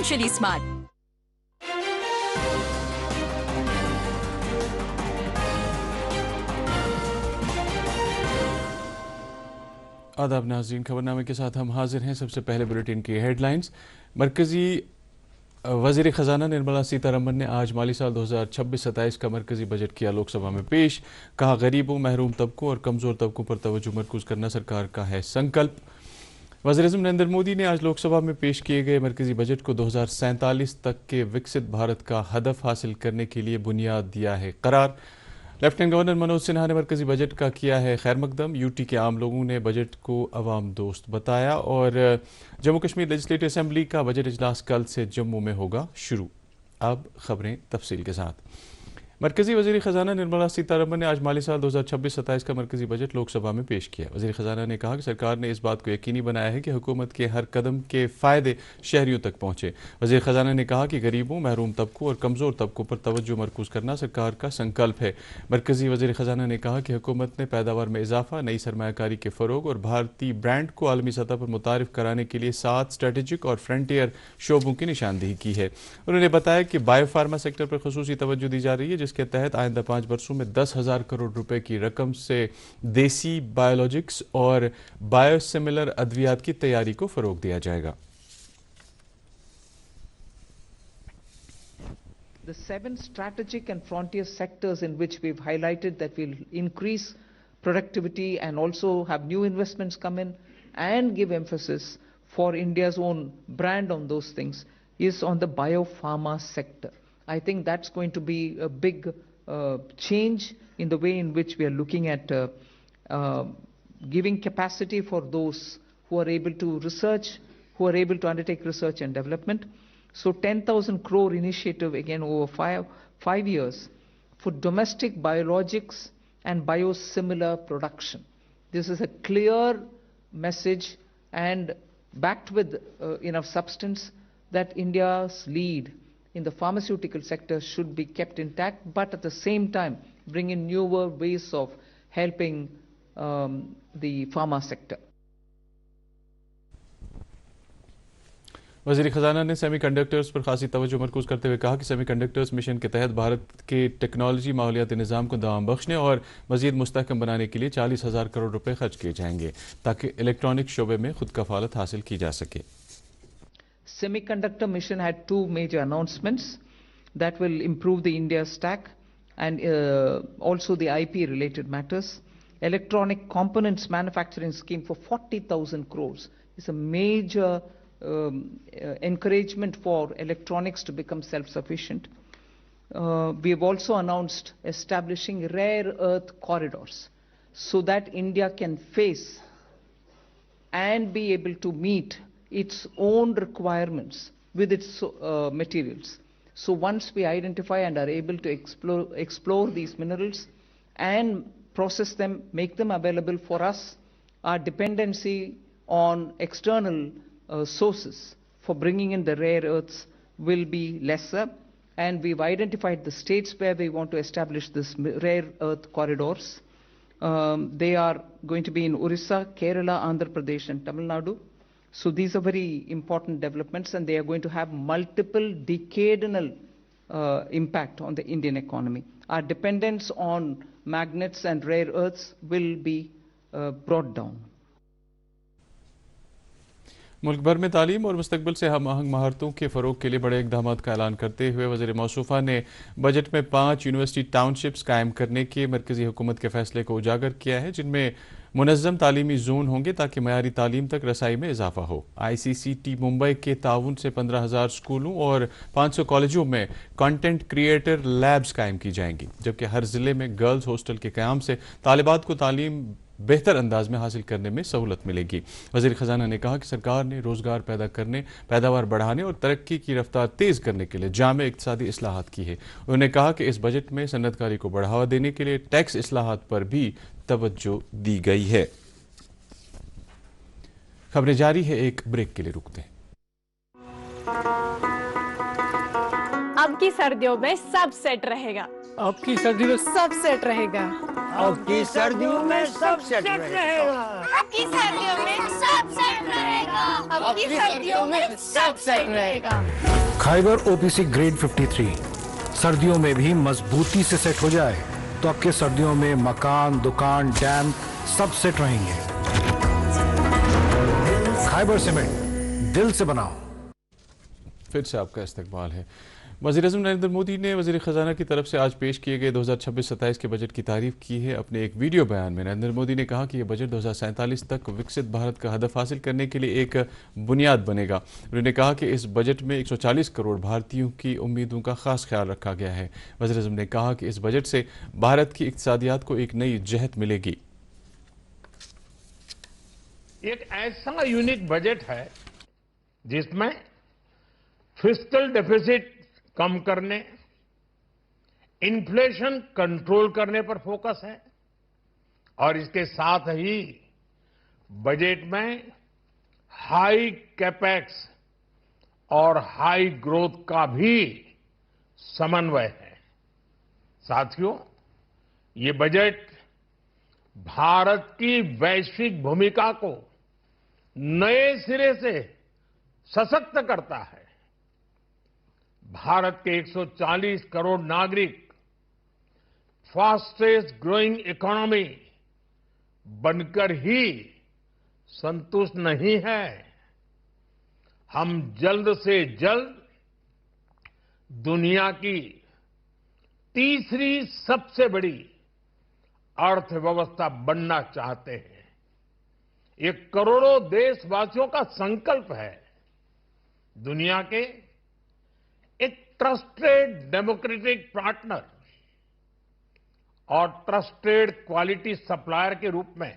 Financially smart. आदाब नाज़रीन, खबरनामे के साथ हम हाजिर हैं। सबसे पहले बुलेटिन की हेडलाइंस। मरकजी वज़ीर ख़जाना निर्मला सीतारमन ने आज माली साल 2026-27 का मरकजी बजट किया लोकसभा में पेश। कहा, गरीबों, महरूम तबकों और कमज़ोर तबकों पर तवज्जो मरकूज़ करना सरकार का है संकल्प। वज़ीर-ए-आज़म नरेंद्र मोदी ने आज लोकसभा में पेश किए गए मरकजी बजट को 2047 तक के विकसित भारत का हदफ हासिल करने के लिए बुनियाद दिया है करार। लेफ्टिनेंट गवर्नर मनोज सिन्हा ने मरकजी बजट का किया है खैर मकदम। यूटी के आम लोगों ने बजट को अवाम दोस्त बताया। और जम्मू कश्मीर लेजिस्लेटिव असेंबली का बजट इजलास कल से जम्मू में होगा शुरू। अब खबरें तफसील के साथ। मरकजी वज़ीर ख़जाना निर्मला सीतारमन ने आज माली साल 2026-27 का मरकजी बजट लोकसभा में पेश किया। वज़ीर ख़जाना ने कहा कि सरकार ने इस बात को यकीनी बनाया है कि हुकूमत के हर कदम के फ़ायदे शहरियों तक पहुँचे। वज़ीर ख़जाना ने कहा कि गरीबों, महरूम तबकों और कमज़ोर तबकों पर तवज्जो मरकूज़ करना सरकार का संकल्प है। मरकजी वज़ीर ख़जाना ने कहा कि हुकूमत ने पैदावार में इजाफा, नई सरमायाकारी के फ़रोग और भारतीय ब्रांड को आलमी सतह पर मुतारिफ कराने के लिए 7 स्ट्रेटेजिक और फ्रंटियर शोबों की निशानदेही की है। उन्होंने बताया कि बायो फार्मा सेक्टर पर खुसूसी तवज्जो दी जा रही है, जिसके तहत आइंदा 5 वर्षों में 10,000 करोड़ रुपए की रकम से देसी बायोलॉजिक्स और बायोसिमिलर अद्वियात की तैयारी को फरोग दिया जाएगा। The 7 strategic and frontier sectors in which we've highlighted that will increase productivity and also have new investments come in and give emphasis for India's own brand on those things is on the biopharma sector. I think that's going to be a big change in the way in which we are looking at giving capacity for those who are able to research, who are able to undertake research and development. So 10,000 crore initiative again over five years for domestic biologics and biosimilar production. This is a clear message and backed with enough substance that India's lead in the pharmaceutical sector should be kept intact, but at the same time bring in newer ways of helping the pharma sector. वज़ीर ख़जाना ने semiconductors पर खासी तवज्जो मरकूज़ करते हुए कहा कि semiconductors mission के तहत भारत के टेक्नोलॉजी माहौलियाती निज़ाम को दवाम बख्शने और मज़ीद मुस्तहकम बनाने के लिए 40,000 करोड़ रुपए खर्च किए जाएंगे ताकि इलेक्ट्रॉनिक शोबे में खुद कफालत हासिल की जा सके। Semiconductor mission had 2 major announcements that will improve the India stack and also the IP related matters. Electronic components manufacturing scheme for 40,000 crores is a major encouragement for electronics to become self-sufficient. We have also announced establishing rare earth corridors so that India can face and be able to meet its own requirements with its materials. So once we identify and are able to explore these minerals and process them, make them available for us, our dependency on external sources for bringing in the rare earths will be lesser. And we've identified the states where we want to establish this rare earth corridors. They are going to be in Orissa, Kerala, Andhra Pradesh and Tamil Nadu. So these are very important developments and they are going to have multiple decadal impact on the Indian economy. Our dependence on magnets and rare earths will be brought down. मुल्क भर में तालीम और मुस्तकबिल से हम आहंग महारतों के फ़रोग के लिए बड़े इक़दामात का ऐलान करते हुए वज़ीर मौसूफ़ा ने बजट में 5 यूनिवर्सिटी टाउनशिप्स कायम करने के मरकज़ी हुकूमत के फ़ैसले को उजागर किया है, जिनमें मुनज़्ज़म तालीमी जोन होंगे ताकि मयारी तालीम तक रसाई में इजाफा हो। ICCT मुंबई के ताउन से 15,000 स्कूलों और 500 कॉलेजों में कंटेंट क्रिएटर लैब्स कायम की जाएंगी, जबकि हर ज़िले में गर्ल्स हॉस्टल के क़याम से तालिबात को तालीम बेहतर अंदाज में हासिल करने में सहूलत मिलेगी। वज़ीर ख़जाना ने कहा कि सरकार ने रोज़गार पैदा करने, पैदावार बढ़ाने और तरक्की की रफ्तार तेज़ करने के लिए जामे इक़्तिसादी इस्लाहात की है। उन्होंने कहा कि इस बजट में सनअतकारी को बढ़ावा देने के लिए टैक्स इस्लाहात पर भी तवज्जो दी गई है। खबरें जारी है, एक ब्रेक के लिए रुकते हैं। अब की सर्दियों में सब सेट रहेगा। अब की सर्दियों में सब सेट रहेगा। अब की सर्दियों में सब सेट रहेगा। अब की सर्दियों में सब सेट रहेगा। अब की सर्दियों में सब सेट रहेगा। खाइबर ओपीसी ग्रेड 53 सर्दियों में भी मजबूती से सेट हो जाए तो आपके सर्दियों में मकान, दुकान, डैम सब सेट रहेंगे। खाइबर सीमेंट, दिल से बनाओ। फिर से आपका इस्तकबाल है। वज़ीर-ए-आज़म नरेंद्र मोदी ने वज़ीर ख़ज़ाना की तरफ से आज पेश किए गए 2026-27 के बजट की तारीफ की है। अपने एक वीडियो बयान में नरेंद्र मोदी ने कहा कि यह बजट 2047 तक विकसित भारत का हदफ हासिल करने के लिए एक बुनियाद बनेगा। उन्होंने कहा कि इस बजट में 140 करोड़ भारतीयों की उम्मीदों का खास ख्याल रखा गया है। वज़ीर-ए-आज़म ने कहा कि इस बजट से भारत की इक़्तिसादियात को एक नई जहत मिलेगी। एक ऐसा यूनिक बजट है जिसमें फिस्कल डेफिसिट कम करने, इन्फ्लेशन कंट्रोल करने पर फोकस है और इसके साथ ही बजट में हाई कैपेक्स और हाई ग्रोथ का भी समन्वय है। साथियों, ये बजट भारत की वैश्विक भूमिका को नए सिरे से सशक्त करता है। भारत के 140 करोड़ नागरिक फास्टेस्ट ग्रोइंग इकोनॉमी बनकर ही संतुष्ट नहीं है। हम जल्द से जल्द दुनिया की तीसरी सबसे बड़ी अर्थव्यवस्था बनना चाहते हैं। ये करोड़ों देशवासियों का संकल्प है। दुनिया के एक ट्रस्टेड डेमोक्रेटिक पार्टनर और ट्रस्टेड क्वालिटी सप्लायर के रूप में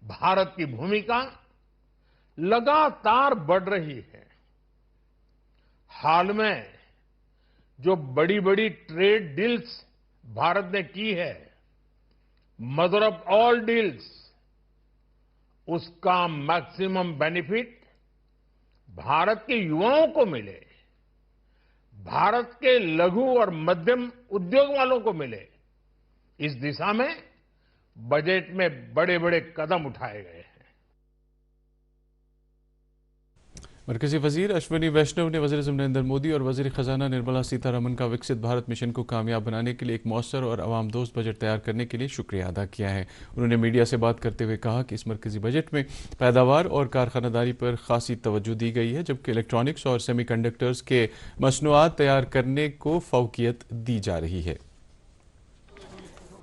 भारत की भूमिका लगातार बढ़ रही है। हाल में जो बड़ी बड़ी ट्रेड डील्स भारत ने की है, मदर ऑफ ऑल डील्स, उसका मैक्सिमम बेनिफिट भारत के युवाओं को मिले, भारत के लघु और मध्यम उद्योग वालों को मिले, इस दिशा में बजट में बड़े बड़े कदम उठाए गए हैं। मरकजी वजीर अश्विनी वैष्णव ने वज़ीर-ए-आज़म नरेंद्र मोदी और वज़ीर ख़ज़ाना निर्मला सीतारमण का विकसित भारत मिशन को कामयाब बनाने के लिए एक मौसर और अवाम दोस्त बजट तैयार करने के लिए शुक्रिया अदा किया है। उन्होंने मीडिया से बात करते हुए कहा कि इस मरकजी बजट में पैदावार और कारखानादारी पर खासी तवज्जो दी गई है, जबकि इलेक्ट्रॉनिक्स और सेमीकंडक्टर्स के मसनूआत तैयार करने को फौकियत दी जा रही है।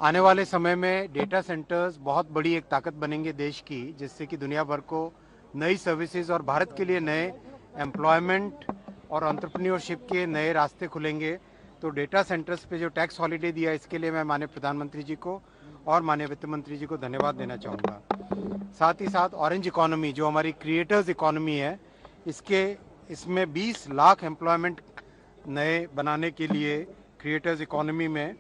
आने वाले समय में डेटा सेंटर्स बहुत बड़ी एक ताकत बनेंगे देश की, जिससे कि दुनिया भर को नई सर्विसेज और भारत के लिए नए एम्प्लॉयमेंट और एंटरप्रेन्योरशिप के नए रास्ते खुलेंगे। तो डेटा सेंटर्स पे जो टैक्स हॉलीडे दिया, इसके लिए मैं माननीय प्रधानमंत्री जी को और माननीय वित्त मंत्री जी को धन्यवाद देना चाहूँगा। साथ ही साथ ऑरेंज इकोनॉमी जो हमारी क्रिएटर्स इकोनॉमी है, इसमें 20 लाख एम्प्लॉयमेंट नए बनाने के लिए क्रिएटर्स इकोनॉमी में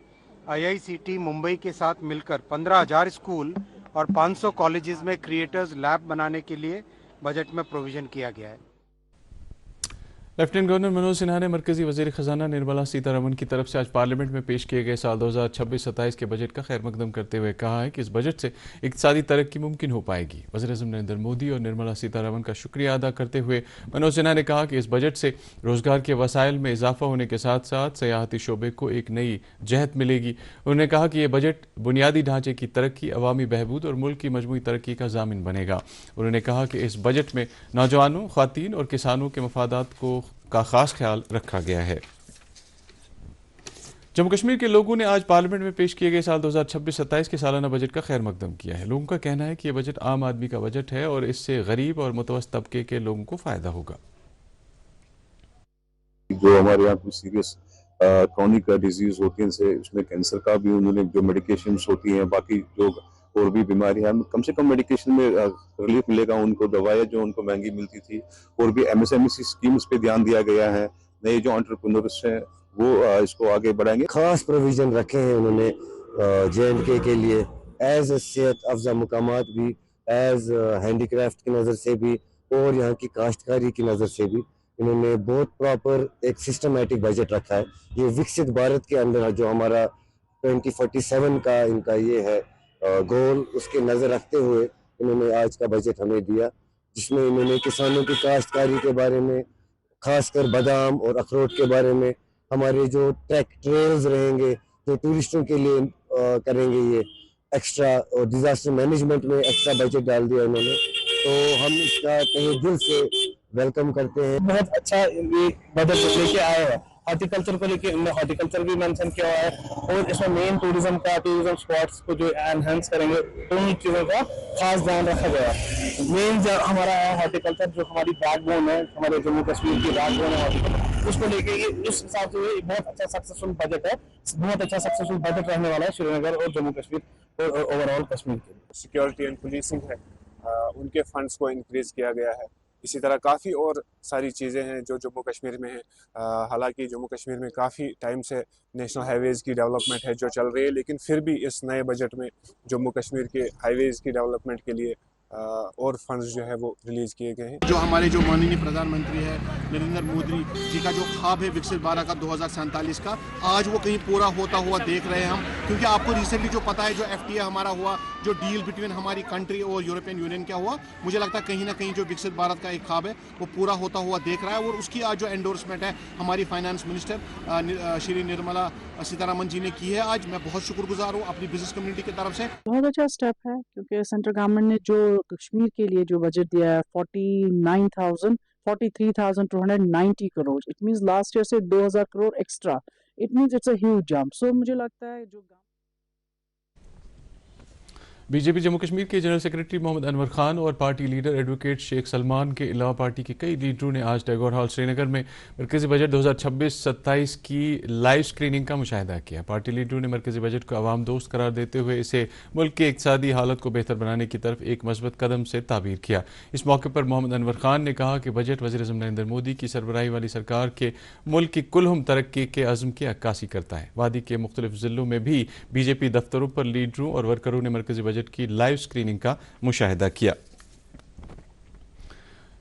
IICT मुंबई के साथ मिलकर 15,000 स्कूल और 500 कॉलेजेस में क्रिएटर्स लैब बनाने के लिए बजट में प्रोविजन किया गया है। लेफ्टिनेंट गवर्नर मनोज सिन्हा ने मरकजी वज़ीर ख़ज़ाना निर्मला सीतारमण की तरफ से आज पार्लियामेंट में पेश किए गए साल 2026-27 के बजट का खैर मकदम करते हुए कहा है कि इस बजट से इक़्तिसादी तरक्की मुमकिन हो पाएगी। वज़ीर-ए-आज़म नरेंद्र मोदी और निर्मला सीतारमण का शुक्रिया अदा करते हुए मनोज सिन्हा ने कहा कि इस बजट से रोजगार के वसाइल में इजाफा होने के साथ साथ सयाहती शोबे को एक नई जहत मिलेगी। उन्होंने कहा कि यह बजट बुनियादी ढांचे की तरक्की, अवामी बहबूद और मुल्क की मजमूई तरक्की का ज़ामिन बनेगा। उन्होंने कहा कि इस बजट में नौजवानों, ख़वातीन और किसानों के मफादात का खास ख्याल रखा गया है। जम्मू कश्मीर के लोगों ने आज पार्लियामेंट में पेश किए गए साल 2026-27 के सालाना बजट का खैर मकदम किया है। लोगों का कहना है कि यह बजट आम आदमी का बजट है और इससे गरीब और मुतवस्सित तबके के लोगों को फायदा होगा। जो हमारे यहाँ कुछ सीरियस क्रॉनिक डिजीज होती है, इनसे उसमें कैंसर का भी उन्होंने जो मेडिकेशंस होती हैं, बाकी जो और भी बीमारियां, कम से कम मेडिकेशन में रिलीफ मिलेगा उनको। दवाएं जो उनको महंगी मिलती थी, और भी MSME स्कीम्स पे ध्यान दिया गया है। नए जो एंटरप्रेन्योर्स हैं वो इसको आगे बढ़ाएंगे। खास प्रोविजन रखे हैं उन्होंने J&K के लिए, एज सेहत अफजा मुकामात भी, एज हैंडीक्राफ्ट की नज़र से भी और यहाँ की काश्तकारी की नज़र से भी इन्होंने बहुत प्रॉपर एक सिस्टमेटिक बजट रखा है। ये विकसित भारत के अंदर जो हमारा 2047 का इनका ये है गोल, उसके नजर रखते हुए इन्होंने आज का बजट हमें दिया, जिसमें इन्होंने किसानों की काश्तकारी के बारे में, खासकर बादाम और अखरोट के बारे में, हमारे जो ट्रैक ट्रेल्स रहेंगे जो टूरिस्टों के लिए करेंगे, ये एक्स्ट्रा और डिजास्टर मैनेजमेंट में एक्स्ट्रा बजट डाल दिया इन्होंने, तो हम इसका तहे दिल से वेलकम करते हैं। बहुत अच्छा ये बजट लेके आए हैं। हॉर्टिकल्चर को लेके इन्होंने हॉर्टिकल्चर भी मेंशन किया हुआ है और इसमें मेन टूरिज्म स्पॉट्स को जो एनहेंस करेंगे तो उन चीज़ों का खास ध्यान रखा गया है। मेन जो हमारा है हॉर्टिकल्चर, जो हमारी बैकबोन है, हमारे जम्मू कश्मीर की बैकबोन है हॉर्टिकल्चर, उसको लेके ये उस हिसाब से ये बहुत अच्छा सक्सेसफुल बजट है, बहुत अच्छा सक्सेसफुल बजट रहने वाला है श्रीनगर और जम्मू कश्मीर और ओवरऑल कश्मीर के लिए। सिक्योरिटी एंड पुलिसिंग है, उनके फंड्स को इंक्रीज किया गया है। इसी तरह काफ़ी और सारी चीज़ें हैं जो जम्मू कश्मीर में हैं। हालांकि जम्मू कश्मीर में काफ़ी टाइम से नेशनल हाईवेज़ की डेवलपमेंट है जो चल रही है, लेकिन फिर भी इस नए बजट में जम्मू कश्मीर के हाईवेज़ की डेवलपमेंट के लिए और फंड्स जो है वो रिलीज़ किए गए हैं। जो हमारे जो माननीय प्रधानमंत्री है नरेंद्र मोदी जी का जो ख्वाब है विकसित भारत का 2047 का, आज वो कहीं पूरा होता हुआ देख रहे हैं हम, क्योंकि आपको रिसेंटली जो पता है जो FTA हमारा हुआ, जो डील बिटवीन हमारी कंट्री और यूरोपियन यूनियन क्या हुआ, मुझे लगता है कहीं ना कहीं जो विकसित भारत का एक ख्वाब है वो पूरा होता हुआ देख रहा है। और उसकी आज जो एंडोर्समेंट है हमारी फाइनेंस मिनिस्टर श्री निर्मला सीतारमन जी ने की है, आज मैं बहुत शुक्रगुजार हूँ अपनी बिजनेस कम्युनिटी की तरफ से। बहुत अच्छा स्टेप है क्योंकि सेंट्रल गवर्नमेंट ने जो कश्मीर के लिए जो बजट दिया है 43,290 crore, it means last year से 2000 crore extra, it means it's a huge jump. So मुझे लगता है जो बीजेपी जम्मू कश्मीर के जनरल सेक्रेटरी मोहम्मद अनवर खान और party leader advocate Sheikh Salman के अलावा पार्टी के कई लीडरों ने आज टैगोर हॉल श्रीनगर में मरकजी बजट 2026-27 की लाइव स्क्रीनिंग का मुशाहिदा किया। पार्टी लीडरों ने मरकजी बजट को आवाम दोस्त करार देते हुए इसे मुल्क की इक़्तिसादी हालत को बेहतर बनाने की तरफ एक मजबूत कदम से ताबीर किया। इस मौके पर मोहम्मद अनवर खान ने कहा कि बजट वज़ीर-ए-आज़म नरेंद्र मोदी की सरबराही वाली सरकार के मुल्क की कुलहुम तरक्की के अज़्म की अक्कासी करता है। वादी के मुख्तलिफ ज़िलों में भी बीजेपी दफ्तरों पर लीडरों और वर्करों ने मरकजी बजट की लाइव स्क्रीनिंग का मुशाहिदा किया।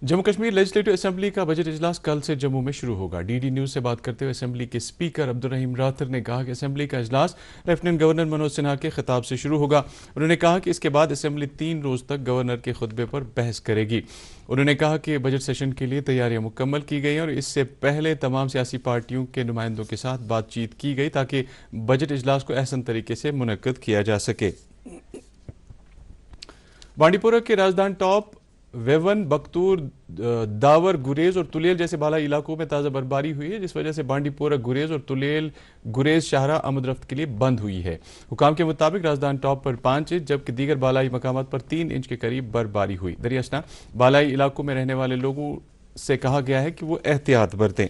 जम्मू कश्मीर लेजिस्लेटिव असेंबली का बजट इजलास कल से जम्मू में शुरू होगा। डीडी न्यूज से बात करते हुए असेंबली के स्पीकर अब्दुल रहीम रातर ने कहा कि असेंबली का इजलास लेफ्टिनेंट गवर्नर मनोज सिन्हा के खिताब से शुरू होगा। उन्होंने कहा कि इसके बाद असेंबली 3 रोज तक गवर्नर के खुतबे पर बहस करेगी। उन्होंने कहा कि बजट सेशन के लिए तैयारियां मुकम्मल की गई हैं और इससे पहले तमाम सियासी पार्टियों के नुमाइंदों के साथ बातचीत की गई ताकि बजट इजलास को अहसन तरीके से मुनक्कद किया जा सके। बांडीपोरा के राजदान टॉप, वेवन, बख्तूर, दावर, गुरेज और तुलेल जैसे बालाई इलाकों में ताज़ा बर्फबारी हुई है, जिस वजह से बांडीपोरा, गुरेज और तुलेल गुरेज शाहरा आमद रफ्त के लिए बंद हुई है। हुकाम के मुताबिक राजदान टॉप पर 5 इंच जबकि दीगर बालाई मकामात पर 3 इंच के करीब बर्फबारी हुई। दरियासना बालाई इलाकों में रहने वाले लोगों से कहा गया है कि वो एहतियात बरतें।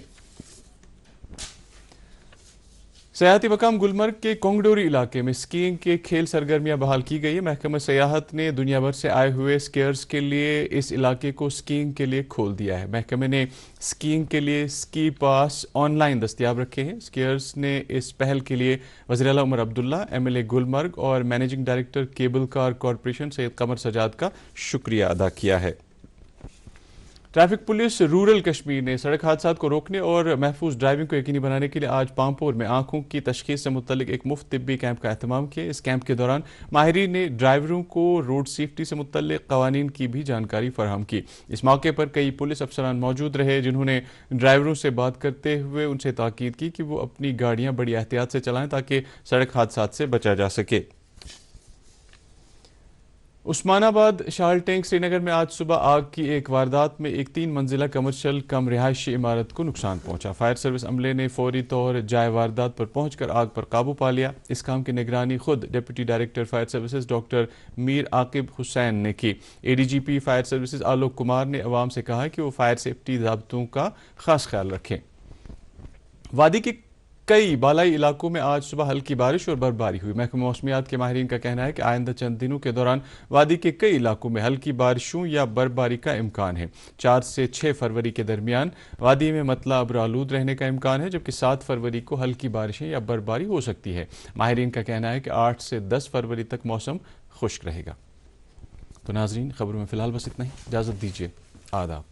सयाहती मकाम गुलमर्ग के कोंगडोरी इलाके में स्कीइंग के खेल सरगर्मियां बहाल की गई है। महकमा सयाहत ने दुनिया भर से आए हुए स्कीयर्स के लिए इस इलाके को स्कीइंग के लिए खोल दिया है। महकमे ने स्कीइंग के लिए स्की पास ऑनलाइन दस्तियाब रखे हैं। स्कीयर्स ने इस पहल के लिए वज़ीर आला उमर अब्दुल्ला, MLA गुलमर्ग और managing director cable car corporation Syed Qamar Sajjad का शुक्रिया अदा किया है। ट्रैफिक पुलिस रूरल कश्मीर ने सड़क हादसात को रोकने और महफूज ड्राइविंग को यकीनी बनाने के लिए आज पामपुर में आंखों की तशखीस से मुतल्लिक एक मुफ्त तिब्बी कैंप का एहतमाम किया। इस कैंप के दौरान माहिरीन ने ड्राइवरों को रोड सेफ्टी से मुतल्लिक कवानीन की भी जानकारी फराहम की। इस मौके पर कई पुलिस अफसरान मौजूद रहे जिन्होंने ड्राइवरों से बात करते हुए उनसे ताकीद की कि वो अपनी गाड़ियाँ बड़ी एहतियात से चलाएं ताकि सड़क हादसात से बचा जा सके। उस्मानाबाद शाल टैंक श्रीनगर में आज सुबह आग की एक वारदात में एक 3 मंजिला कमर्शियल कम रिहायशी इमारत को नुकसान पहुंचा। फायर सर्विस अमले ने फौरी तौर जाए वारदात पर पहुंचकर आग पर काबू पा लिया। इस काम की निगरानी खुद deputy director fire services doctor Mir Aqib Hussain ने की। ADGP fire services Alok Kumar ने अवाम से कहा कि वो फायर सेफ्टी ज़ाब्तों का खास ख्याल रखें। वादी के कई बालाई इलाकों में आज सुबह हल्की बारिश और बर्फबारी हुई। महकमा मौसमियात के माहिरीन का कहना है कि आइंदा चंद दिनों के दौरान वादी के कई इलाकों में हल्की बारिशों या बर्फबारी का इम्कान है। 4 से 6 फरवरी के दरमियान वादी में मतला अब्र आलूद रहने का इम्कान है जबकि 7 फरवरी को हल्की बारिशें या बर्फबारी हो सकती है। माहिरीन का कहना है कि 8 से 10 फरवरी तक मौसम खुश्क रहेगा। तो नाजरीन, खबरों में फिलहाल बस इतना ही। इजाज़त दीजिए। आदाब।